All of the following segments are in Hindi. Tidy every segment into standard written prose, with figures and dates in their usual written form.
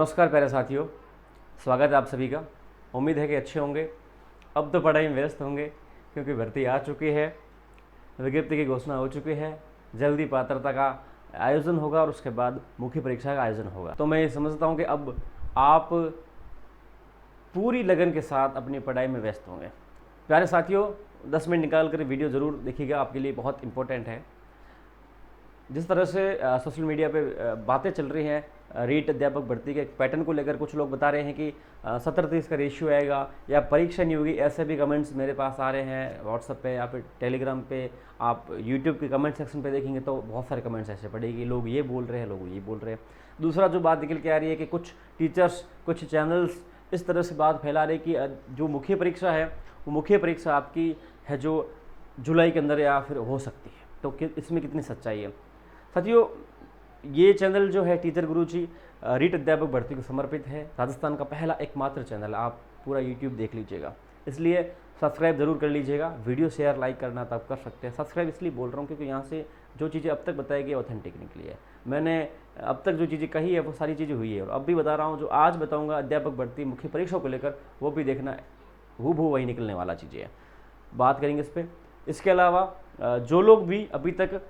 नमस्कार प्यारे साथियों, स्वागत है आप सभी का। उम्मीद है कि अच्छे होंगे। अब तो पढ़ाई में व्यस्त होंगे क्योंकि भर्ती आ चुकी है, विज्ञप्ति की घोषणा हो चुकी है। जल्दी पात्रता का आयोजन होगा और उसके बाद मुख्य परीक्षा का आयोजन होगा। तो मैं ये समझता हूँ कि अब आप पूरी लगन के साथ अपनी पढ़ाई में व्यस्त होंगे। प्यारे साथियों, 10 मिनट निकाल कर वीडियो ज़रूर देखिएगा, आपके लिए बहुत इंपॉर्टेंट है। जिस तरह से सोशल मीडिया पे बातें चल रही हैं रीट अध्यापक भर्ती के पैटर्न को लेकर, कुछ लोग बता रहे हैं कि 70-30 का रेशियो आएगा या परीक्षा नहीं होगी, ऐसे भी कमेंट्स मेरे पास आ रहे हैं व्हाट्सएप पे या फिर टेलीग्राम पे। आप यूट्यूब के कमेंट सेक्शन पे देखेंगे तो बहुत सारे कमेंट्स ऐसे पड़ेगी, लोग ये बोल रहे हैं, लोग ये बोल रहे हैं। दूसरा जो बात निकल के आ रही है कि कुछ टीचर्स, कुछ चैनल्स इस तरह से बात फैला रहे कि जो मुख्य परीक्षा है वो मुख्य परीक्षा आपकी है जो जुलाई के अंदर या फिर हो सकती है। तो इसमें कितनी सच्चाई है? साथियों, ये चैनल जो है टीचर गुरुजी रीट अध्यापक भर्ती को समर्पित है। राजस्थान का पहला एकमात्र चैनल, आप पूरा यूट्यूब देख लीजिएगा, इसलिए सब्सक्राइब जरूर कर लीजिएगा। वीडियो शेयर लाइक करना तो आप कर सकते हैं। सब्सक्राइब इसलिए बोल रहा हूँ क्योंकि यहाँ से जो चीज़ें अब तक बताई गई ऑथेंटिक निकली है। मैंने अब तक जो चीज़ें कही है वो सारी चीज़ें हुई है, और अब भी बता रहा हूँ, जो आज बताऊँगा अध्यापक भर्ती मुख्य परीक्षा को लेकर, वो भी देखना हूबहू वही निकलने वाला चीज़ें हैं। बात करेंगे इस पर। इसके अलावा जो लोग भी अभी तक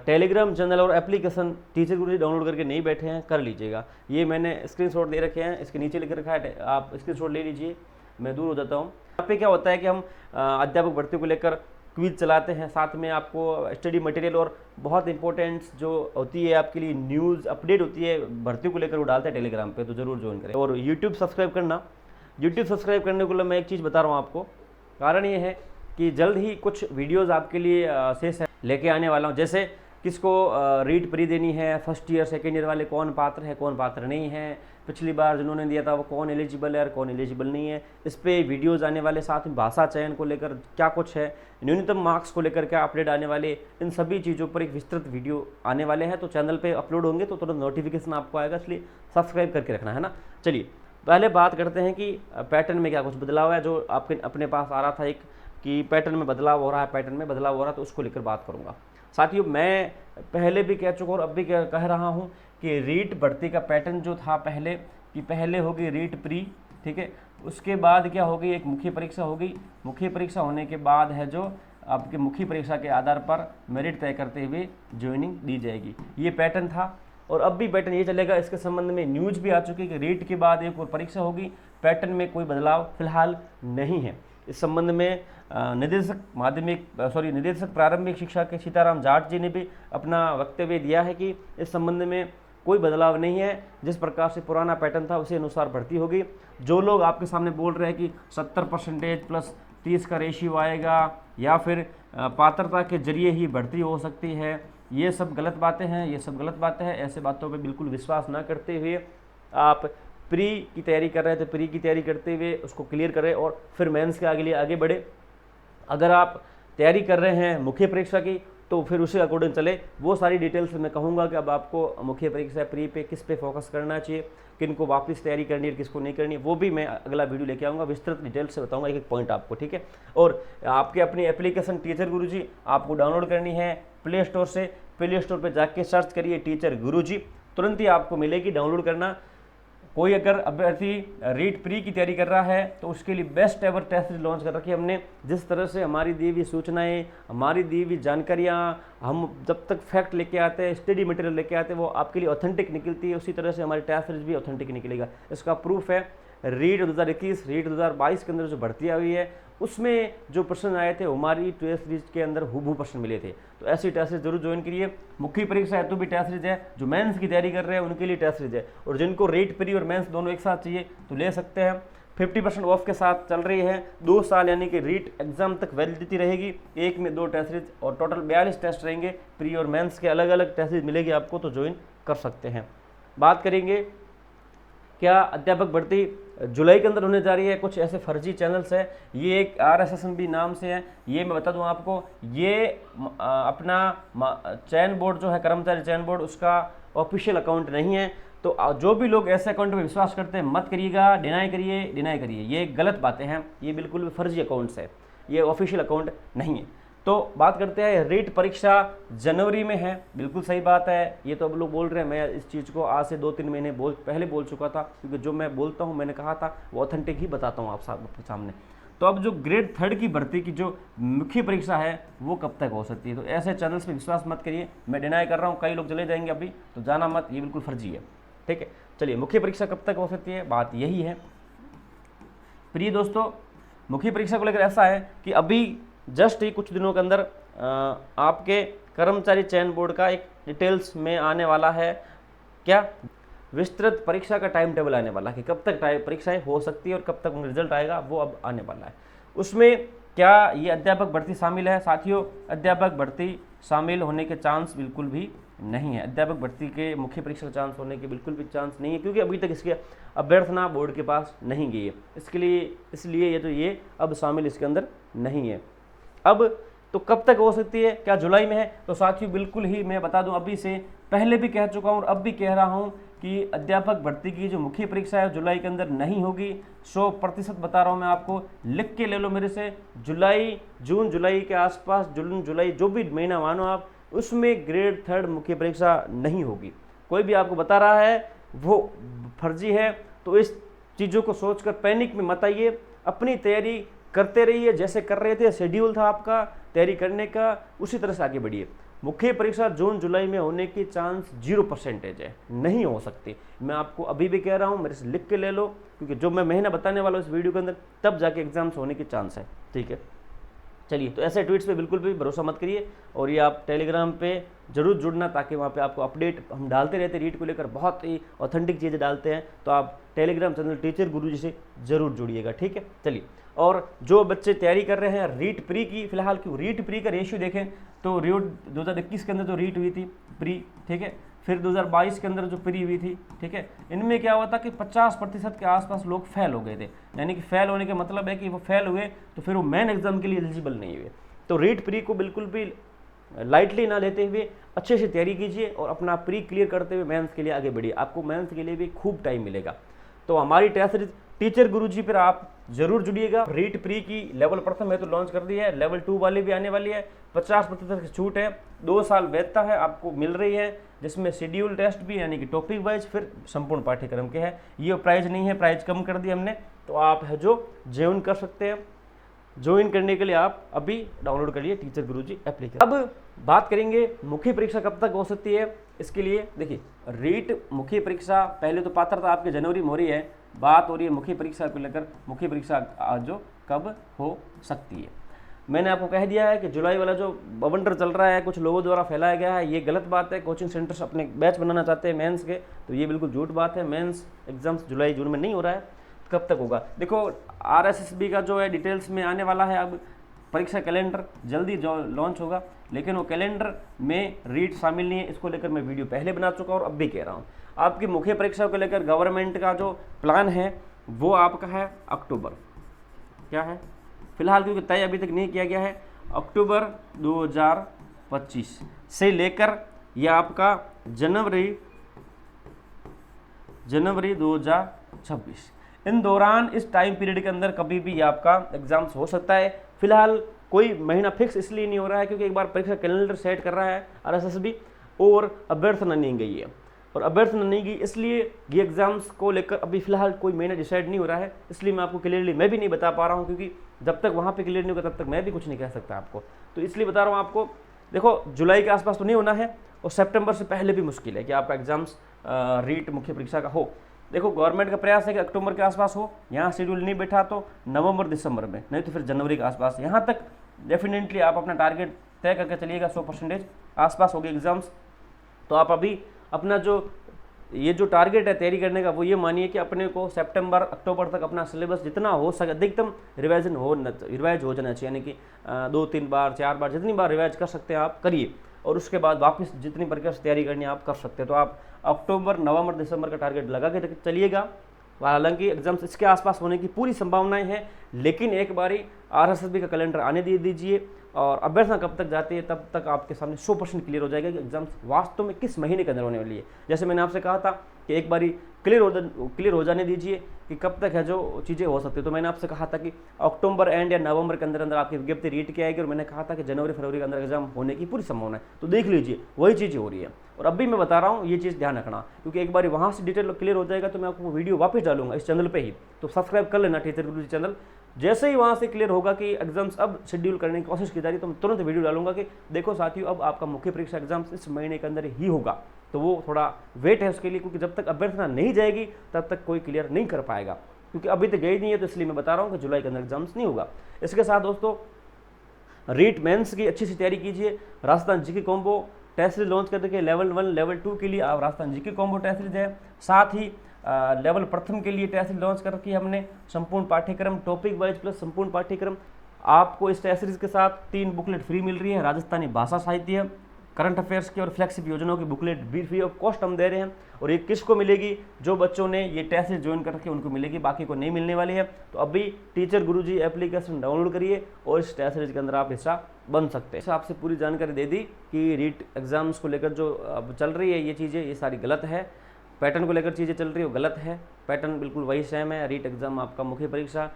टेलीग्राम चैनल और एप्लीकेशन टीचर गुरुजी डाउनलोड करके नहीं बैठे हैं, कर लीजिएगा। ये मैंने स्क्रीनशॉट दे रखे हैं, इसके नीचे लिख रखा है, आप स्क्रीनशॉट ले लीजिए। मैं दूर हो जाता हूँ। यहाँ पे क्या होता है कि हम अध्यापक भर्ती को लेकर क्विज चलाते हैं, साथ में आपको स्टडी मटेरियल और बहुत इंपॉर्टेंट जो होती है आपके लिए न्यूज़ अपडेट होती है भर्ती को लेकर, वो डालते हैं टेलीग्राम पे, तो ज़रूर ज्वाइन करें। और यूट्यूब सब्सक्राइब करना। यूट्यूब सब्सक्राइब करने को मैं एक चीज़ बता रहा हूँ आपको, कारण ये है कि जल्द ही कुछ वीडियोज़ आपके लिए शेष है लेके आने वाला हूँ। जैसे किसको रीट प्री देनी है, फर्स्ट ईयर सेकेंड ईयर वाले कौन पात्र है, कौन पात्र नहीं है, पिछली बार जिन्होंने दिया था वो कौन एलिजिबल है और कौन एलिजिबल नहीं है, इस पे वीडियोज़ आने वाले। साथ में भाषा चयन को लेकर क्या कुछ है, न्यूनतम मार्क्स को लेकर क्या अपडेट आने वाले, इन सभी चीज़ों पर एक विस्तृत वीडियो आने वाले हैं। तो चैनल पर अपलोड होंगे तो तुरंत नोटिफिकेशन आपको आएगा, इसलिए सब्सक्राइब करके रखना है ना। चलिए पहले बात करते हैं कि पैटर्न में क्या कुछ बदलाव है, जो आपके अपने पास आ रहा था एक कि पैटर्न में बदलाव हो रहा है, पैटर्न में बदलाव हो रहा है, तो उसको लेकर बात करूंगा। साथियों, मैं पहले भी कह चुका और अब भी कह रहा हूं कि रीट भर्ती का पैटर्न जो था पहले, कि पहले होगी रीट प्री, ठीक है, उसके बाद क्या होगी, एक मुख्य परीक्षा होगी। मुख्य परीक्षा होने के बाद है जो आपके मुख्य परीक्षा के आधार पर मेरिट तय करते हुए ज्वाइनिंग दी जाएगी। ये पैटर्न था और अब भी पैटर्न ये चलेगा। इसके संबंध में न्यूज़ भी आ चुकी है कि रीट के बाद एक और परीक्षा होगी। पैटर्न में कोई बदलाव फिलहाल नहीं है। इस संबंध में निदेशक प्रारंभिक शिक्षा के सीताराम जाट जी ने भी अपना वक्तव्य दिया है कि इस संबंध में कोई बदलाव नहीं है, जिस प्रकार से पुराना पैटर्न था उसी अनुसार भर्ती होगी। जो लोग आपके सामने बोल रहे हैं कि 70% प्लस 30 का रेशियो आएगा या फिर पात्रता के जरिए ही भर्ती हो सकती है, ये सब गलत बातें हैं, ये सब गलत बातें हैं। ऐसे बातों पे बिल्कुल विश्वास ना करते हुए आप प्री की तैयारी कर रहे थे, प्री की तैयारी करते हुए उसको क्लियर करें और फिर मेंस के आगे बढ़े। अगर आप तैयारी कर रहे हैं मुख्य परीक्षा की तो फिर उसी अकॉर्डिंग चले। वो सारी डिटेल्स मैं कहूँगा कि अब आपको मुख्य परीक्षा प्री पे किस पे फोकस करना चाहिए, किन को वापस तैयारी करनी है, किसको नहीं करनी है, वो भी मैं अगला वीडियो लेके आऊँगा, विस्तृत डिटेल्स से बताऊँगा एक एक पॉइंट आपको, ठीक है। और आपके अपनी एप्लीकेशन टीचर गुरुजी आपको डाउनलोड करनी है प्ले स्टोर से। प्ले स्टोर पर जाके सर्च करिए टीचर गुरुजी, तुरंत ही आपको मिलेगी, डाउनलोड करना। कोई अगर अभ्यर्थी रीट प्री की तैयारी कर रहा है तो उसके लिए best ever test series launch कर रखी है हमने। जिस तरह से हमारी दी हुई सूचनाएं, हमारी दी हुई जानकारियाँ, हम जब तक फैक्ट लेके आते हैं, स्टडी मटेरियल लेके आते हैं, वो आपके लिए ऑथेंटिक निकलती है, उसी तरह से हमारी टेस्ट सीरीज भी ऑथेंटिक निकलेगा। इसका प्रूफ है रीट 2021, रीट 2022 के अंदर जो भर्तियाँ हुई है उसमें जो प्रश्न आए थे हमारी टेस्ट सीरीज के अंदर हूबहू प्रश्न मिले थे। तो ऐसी टेस्ट सीरीज जरूर ज्वाइन करिए। मुख्य परीक्षा है तो भी टेस्ट सीरीज है, जो मेंस की तैयारी कर रहे हैं उनके लिए टेस्ट सीरीज है, और जिनको रीट प्री और मेंस दोनों एक साथ चाहिए तो ले सकते हैं। 50% ऑफ के साथ चल रही है। 2 साल यानी कि रीट एग्जाम तक वैलिडिटी रहेगी। एक में 2 टेस्ट सीरीज और टोटल 42 टेस्ट रहेंगे। प्री और मेंस के अलग अलग टेस्ट सीरीज मिलेगी आपको, तो ज्वाइन कर सकते हैं। बात करेंगे क्या अध्यापक भर्ती जुलाई के अंदर होने जा रही है। कुछ ऐसे फर्जी चैनल्स हैं, ये एक RSSB नाम से है, ये मैं बता दूं आपको, ये अपना चयन बोर्ड जो है, कर्मचारी चयन बोर्ड, उसका ऑफिशियल अकाउंट नहीं है। तो जो भी लोग ऐसे अकाउंट में विश्वास करते हैं मत करिएगा, डिनाई करिए, ये गलत बातें हैं, ये बिल्कुल भी फर्जी अकाउंट्स है, ये ऑफिशियल अकाउंट नहीं है। तो बात करते हैं रीट परीक्षा जनवरी में है, बिल्कुल सही बात है। ये तो अब लोग बोल रहे हैं, मैं इस चीज़ को आज से 2-3 महीने पहले बोल चुका था, क्योंकि जो मैं बोलता हूँ मैंने कहा था वो ऑथेंटिक ही बताता हूँ आप सबके सामने। तो अब जो ग्रेड 3 की भर्ती की जो मुख्य परीक्षा है वो कब तक हो सकती है, तो ऐसे चैनल्स पे विश्वास मत करिए, मैं डिनाई कर रहा हूँ, कई लोग चले जाएंगे अभी, तो जाना मत, ये बिल्कुल फर्जी है, ठीक है। चलिए, मुख्य परीक्षा कब तक हो सकती है, बात यही है। प्रिय दोस्तों, मुख्य परीक्षा को लेकर ऐसा है कि अभी जस्ट ही कुछ दिनों के अंदर आपके कर्मचारी चयन बोर्ड का एक डिटेल्स में आने वाला है, क्या विस्तृत परीक्षा का टाइम टेबल आने वाला है कि कब तक परीक्षाएं हो सकती है और कब तक रिजल्ट आएगा, वो अब आने वाला है। उसमें क्या ये अध्यापक भर्ती शामिल है? साथियों, अध्यापक भर्ती शामिल होने के चांस बिल्कुल भी नहीं है। अध्यापक भर्ती के मुख्य परीक्षा का चांस होने के बिल्कुल भी चांस नहीं है, क्योंकि अभी तक इसके अभ्यर्थना बोर्ड के पास नहीं गई है, इसलिए ये अब शामिल इसके अंदर नहीं है। अब तो कब तक हो सकती है, क्या जुलाई में है? तो साथियों बिल्कुल ही, मैं बता दूं, अभी से पहले भी कह चुका हूं और अब भी कह रहा हूं कि अध्यापक भर्ती की जो मुख्य परीक्षा है जुलाई के अंदर नहीं होगी। 100% बता रहा हूं मैं आपको, लिख के ले लो मेरे से। जून जुलाई के आसपास, जून जुलाई जो भी महीना मानो आप, उसमें ग्रेड 3 मुख्य परीक्षा नहीं होगी। कोई भी आपको बता रहा है वो फर्जी है, तो इस चीज़ों को सोचकर पैनिक में मत आइए, अपनी तैयारी करते रहिए, जैसे कर रहे थे, शेड्यूल था आपका तैयारी करने का, उसी तरह से आगे बढ़िए। मुख्य परीक्षा जून जुलाई में होने की चांस 0% है, नहीं हो सकती। मैं आपको अभी भी कह रहा हूँ, मेरे से लिख के ले लो, क्योंकि जो मैं महीना बताने वाला हूँ इस वीडियो के अंदर, तब जाके एग्जाम्स होने की चांस है, ठीक है। चलिए, तो ऐसे ट्वीट्स पे बिल्कुल भी भरोसा मत करिए, और ये आप टेलीग्राम पे जरूर जुड़ना, ताकि वहाँ पे आपको अपडेट हम डालते रहते हैं, रीट को लेकर बहुत ही ऑथेंटिक चीज़ें डालते हैं, तो आप टेलीग्राम चैनल टीचर गुरुजी से जरूर जुड़िएगा, ठीक है। चलिए, और जो बच्चे तैयारी कर रहे हैं रीट प्री की, फिलहाल क्यों रीट प्री का रेशियो देखें तो रीट 2021 के अंदर जो रीट हुई थी प्री, ठीक है, फिर 2022 के अंदर जो प्री हुई थी, ठीक है, इनमें क्या हुआ था कि 50% के आसपास लोग फेल हो गए थे। यानी कि फेल होने का मतलब है कि वो फेल हुए तो फिर वो मेन एग्जाम के लिए एलिजिबल नहीं हुए। तो रीट प्री को बिल्कुल भी लाइटली ना लेते हुए अच्छे से तैयारी कीजिए और अपना प्री क्लियर करते हुए मेंस के लिए आगे बढ़िए, आपको मेंस के लिए भी खूब टाइम मिलेगा। तो हमारी टेस्ट सीरीज टीचर गुरुजी पर आप जरूर जुड़िएगा। रीट प्री की लेवल प्रथम है तो लॉन्च कर दी है, लेवल 2 वाली भी आने वाली है, 50% की छूट है, 2 साल वैधता है आपको मिल रही है, जिसमें शेड्यूल टेस्ट भी यानी कि टॉपिक वाइज फिर संपूर्ण पाठ्यक्रम के है। ये प्राइस नहीं है, प्राइस कम कर दी हमने, तो आप है जो ज्वाइन कर सकते हैं। ज्वाइन करने के लिए आप अभी डाउनलोड करिए टीचर गुरुजी एप्लीकेशन। अब बात करेंगे मुख्य परीक्षा कब तक हो सकती है। इसके लिए देखिए, रीट मुख्य परीक्षा पहले तो पात्रता आपके जनवरी में हो रही है, बात हो रही है मुख्य परीक्षा को लेकर, मुख्य परीक्षा जो कब हो सकती है। मैंने आपको कह दिया है कि जुलाई वाला जो बवंडर चल रहा है कुछ लोगों द्वारा फैलाया गया है, ये गलत बात है। कोचिंग सेंटर्स अपने बैच बनाना चाहते हैं मेंस के, तो ये बिल्कुल झूठ बात है। मेंस एग्जाम्स जुलाई जून में नहीं हो रहा है, कब तक होगा? देखो, RSSB का जो है डिटेल्स में आने वाला है, अब परीक्षा कैलेंडर जल्दी जो लॉन्च होगा, लेकिन वो कैलेंडर में रीट शामिल नहीं है। इसको लेकर मैं वीडियो पहले बना चुका हूँ और अब भी कह रहा हूँ। आपकी मुख्य परीक्षा को लेकर गवर्नमेंट का जो प्लान है वो आपका है अक्टूबर, क्या है फिलहाल, क्योंकि तय अभी तक नहीं किया गया है, अक्टूबर 2025 से लेकर यह आपका जनवरी 2026, इन दौरान इस टाइम पीरियड के अंदर कभी भी आपका एग्जाम्स हो सकता है। फिलहाल कोई महीना फिक्स इसलिए नहीं हो रहा है क्योंकि एक बार परीक्षा कैलेंडर सेट कर रहा है RSSB और अभ्यर्थना नहीं गई है, और अभ्यर्थना नहीं गई इसलिए ये एग्जाम्स को लेकर अभी फिलहाल कोई महीना डिसाइड नहीं हो रहा है। इसलिए मैं आपको क्लियरली मैं भी नहीं बता पा रहा हूँ, क्योंकि जब तक वहाँ पे क्लियर नहीं होगा तब तक मैं भी कुछ नहीं कह सकता आपको। तो इसलिए बता रहा हूँ आपको, देखो जुलाई के आसपास तो नहीं होना है, और सितंबर से पहले भी मुश्किल है कि आपका एग्जाम्स रीट मुख्य परीक्षा का हो। देखो, गवर्नमेंट का प्रयास है कि अक्टूबर के आसपास हो, यहाँ शेड्यूल नहीं बैठा तो नवंबर दिसंबर में, नहीं तो फिर जनवरी के आसपास। यहाँ तक डेफिनेटली आप अपना टारगेट तय करके चलिएगा, 100% आसपास होगी एग्जाम्स। तो आप अभी अपना जो टारगेट है तैयारी करने का, वो ये मानिए कि अपने को सितंबर अक्टूबर तक अपना सिलेबस जितना हो सके अधिकतम रिवाइज हो जाना चाहिए, यानी कि 2-3 बार 4 बार जितनी बार रिवाइज कर सकते हैं आप करिए, और उसके बाद वापस जितनी प्रकार से तैयारी करनी है आप कर सकते हैं। तो आप अक्टूबर नवंबर दिसंबर का टारगेट लगा के चलिएगा। हालांकि एग्जाम्स इसके आसपास होने की पूरी संभावनाएं हैं, लेकिन एक बारी RSSB का कैलेंडर आने दे दीजिए, और अभ्यर्थना कब तक जाती है तब तक आपके सामने 100% क्लियर हो जाएगा कि एग्जाम्स वास्तव में किस महीने के अंदर होने वाली है। जैसे मैंने आपसे कहा था कि एक बारी क्लियर हो जाने दीजिए कि कब तक है जो चीज़ें हो सकती है। तो मैंने आपसे कहा था कि अक्टूबर एंड या नवंबर के अंदर अंदर आपकी विज्ञप्ति रीट की आएगी, और मैंने कहा था कि जनवरी फरवरी के अंदर एग्जाम होने की पूरी संभावना है। तो देख लीजिए वही चीज़ें हो रही है। और अभी मैं बता रहा हूँ ये चीज़ ध्यान रखना, क्योंकि एक बार वहाँ से डिटेल क्लियर हो जाएगा तो मैं आपको वीडियो वापस डालूंगा इस चैनल पे ही। तो सब्सक्राइब कर लेना टीचर गुरुजी चैनल। जैसे ही वहाँ से क्लियर होगा कि एग्जाम्स अब शेड्यूल करने की कोशिश की जा रही है तो मैं तुरंत वीडियो डालूंगा कि देखो साथियों अब आपका मुख्य परीक्षा एग्जाम्स इस महीने के अंदर ही होगा। तो वो थोड़ा वेट है उसके लिए, क्योंकि जब तक अभ्यर्थना नहीं जाएगी तब तक कोई क्लियर नहीं कर पाएगा, क्योंकि अभी तक गई नहीं है। तो इसलिए मैं बता रहा हूँ कि जुलाई के अंदर एग्जाम्स नहीं होगा। इसके साथ दोस्तों रीट मेंस की अच्छी सी तैयारी कीजिए। Rajasthan GK combo test series launch करने के लेवल 1 लेवल 2 के लिए आप Rajasthan GK combo test series है। साथ ही लेवल प्रथम के लिए टेस्ट सीरीज लॉन्च कर रखी है हमने, संपूर्ण पाठ्यक्रम टॉपिक वाइज प्लस संपूर्ण पाठ्यक्रम। आपको इस टेस्ट सीरीज के साथ 3 बुकलेट फ्री मिल रही है। राजस्थानी भाषा साहित्य, करंट अफेयर्स की और फ्लैगशिप योजनाओं की बुकलेट भी फ्री ऑफ कॉस्ट हम दे रहे हैं। और ये किसको मिलेगी? जो बच्चों ने ये टेस्ट सीरीज ज्वाइन कर रखी है उनको मिलेगी, बाकी को नहीं मिलने वाली है। तो अभी टीचर गुरुजी एप्लीकेशन डाउनलोड करिए और इस टेस्ट सीरीज के अंदर आप हिस्सा बन सकते हैं। आपसे पूरी जानकारी दे दी कि रीट एग्जाम्स को लेकर जो अब चल रही है ये चीज़ें ये सारी गलत है। पैटर्न को लेकर चीज़ें चल रही है वो गलत है। पैटर्न बिल्कुल वही सेम है। रीट एग्जाम आपका मुख्य परीक्षा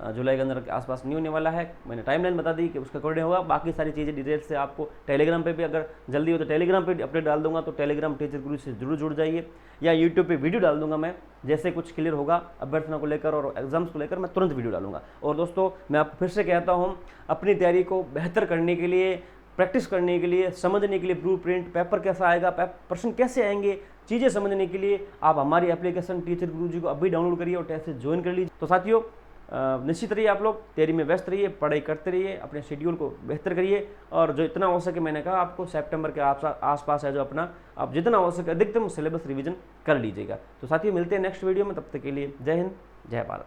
जुलाई के अंदर के आसपास नहीं होने वाला है। मैंने टाइमलाइन बता दी कि उसके अकॉर्डिंग होगा। बाकी सारी चीज़ें डिटेल से आपको टेलीग्राम पे भी अगर जल्दी हो तो टेलीग्राम पे अपडेट डाल दूंगा, तो टेलीग्राम टीचर गुरु से जरूर जुड़ जाइए, या यूट्यूब पे वीडियो डाल दूंगा मैं। जैसे कुछ क्लियर होगा अभ्यर्थना को लेकर और एग्जाम्स को लेकर मैं तुरंत वीडियो डालूंगा। और दोस्तों मैं आपको फिर से कहता हूँ, अपनी तैयारी को बेहतर करने के लिए, प्रैक्टिस करने के लिए, समझने के लिए ब्लू प्रिंट पेपर कैसा आएगा, प्रश्न कैसे आएंगे, चीज़ें समझने के लिए आप हमारी एप्लीकेशन टीचर गुरुजी को अभी डाउनलोड करिए और टेस्ट ज्वाइन कर लीजिए। तो साथियों निश्चित रहिए, आप लोग तैयारी में व्यस्त रहिए, पढ़ाई करते रहिए, अपने शेड्यूल को बेहतर करिए। और जो इतना हो सके, मैंने कहा आपको सितंबर के आसपास है जो अपना आप जितना हो सके अधिकतम सिलेबस रिवीजन कर लीजिएगा। तो साथियों मिलते हैं नेक्स्ट वीडियो में, तब तक के लिए जय हिंद जय भारत।